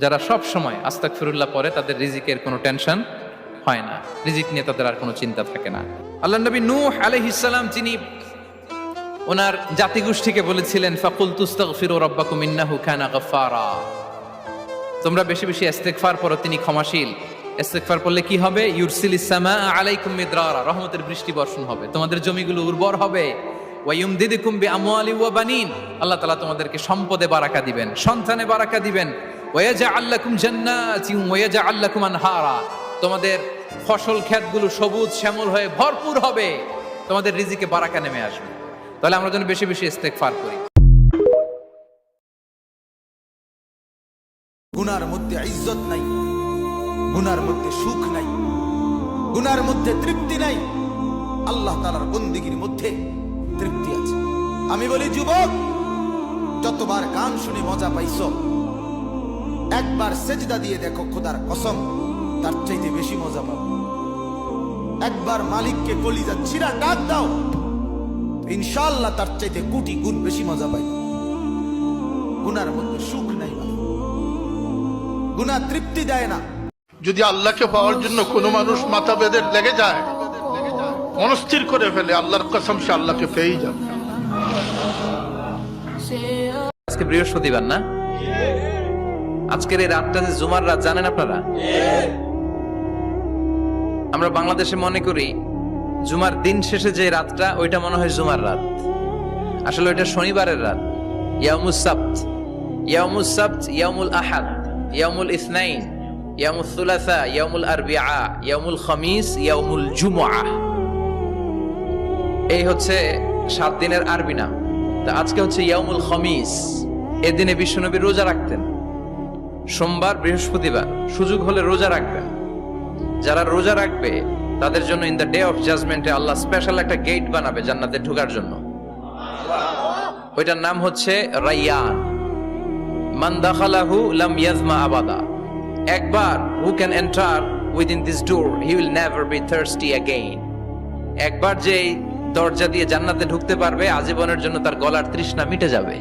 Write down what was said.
যারা সব সময় আস্তাগফিরুল্লাহ পড়ে তাদের রিজিকের কোনো টেনশন হয় না, রিজিক নিয়ে তাদের আর কোনো চিন্তা থাকে না। আল্লাহ নবী নূহ আলাইহিস সালাম তিনি ওনার জাতিগোষ্ঠীকে বলেছিলেন, ফাকুল তুস্তাগফিরু রাব্বাকুম ইন্নাহু কানা গাফফারা, তোমরা বেশি বেশি ইস্তেগফার পড়ো, তিনি ক্ষমাশীল। ইস্তেগফার পড়লে কি হবে? ইউরসিলিস সামা আলাইকুম মিদরারা, রহমতের বৃষ্টি বর্ষণ হবে, তোমাদের জমিগুলো উর্বর হবে। ওয়া ইউমদিদুকুম বিআমওয়ালি ওয়া বানিন, আল্লাহ তাআলা তোমাদেরকে সম্পদে বারাকা দিবেন, সন্তানে বারাকা দিবেন। ওয়া ইয়াজআল লাকুম জান্নাতিন ওয়া ইয়াজআল লাকুম আনহারা, তোমাদের ফসল ক্ষেতগুলো সবুজ শ্যামল হয়ে ভরপুর হবে, তোমাদের রিজিকে বারাকা নেমে আসবে। তাহলে আমরা যেন বেশি বেশি ইস্তেগফার করি। গুনার মধ্যে ইজ্জত নাই, গুনার মধ্যে সুখ নাই, গুনার মধ্যে তৃপ্তি নাই, আল্লাহ তাআলার বন্দেগীর মধ্যে তৃপ্তি আছে। আমি বলি যুবক, যতবার গান শুনে মজা পাইছো, একবার সেজদা দিয়ে দেখো, খোদার কসম তার চাইতে বেশি মজা পাবো। একবার মালিককে কলিজা ছিঁড়া ডাক দাও, ইনশাআল্লাহ তার চাইতে কোটি গুণ বেশি মজা পাই। গুনার মধ্যে সুখ নাই, গুনাহ তৃপ্তি দেয় না। যদি আল্লাহকে পাওয়ার জন্য কোনো মানুষ মাথা বেঁধে লেগে যায়, মনস্থির করে ফেলে, আল্লাহর কসম সে আল্লাহকে পেয়েই যাবে। আজকে বৃহস্পতিবার না? আজকের এই রাতটা যে জুমার রাত, জানেন আপনারা? আমরা বাংলাদেশে মনে করি জুমার দিন শেষে যে রাতটা, ওইটা মনে হয় জুমার রাত। আসলে ওইটা শনিবারের রাত। ইয়াউমুস সাবত, ইয়াউমুস সাবত, ইয়াউমুল আহাদ, ইয়াউমুল ইসনাইন, ইয়াউমুল সুলাসা, ইয়াউমুল আরবিআ, ইয়াউমুল খামিস, ইয়াউমুল জুমআ। এই হচ্ছে 7 দিনের আরবি নাম। তা আজকে হচ্ছে ইয়াউমুল খামিস। এদিনে বিশ্বনবী রোজা রাখতেন, সোমবার বৃহস্পতিবার সুযোগ হলে রোজা রাখবেন। যারা রোজা রাখবে তাদের জন্য ইন দ্য ডে অফ জাজমেন্টে আল্লাহ স্পেশাল একটা গেট বানাবে জান্নাতে ঢোকার জন্য। ওইটার নাম হচ্ছে রাইয়ান। মান দাখালাহু লাম ইয়াজমা আবাদা, একবার who can enter within this door he will never be thirsty again. একবার যে দরজা দিয়ে জান্নাতে ঢুকতে পারবে, আজীবনের জন্য তার গলার তৃষ্ণা মিটে যাবে।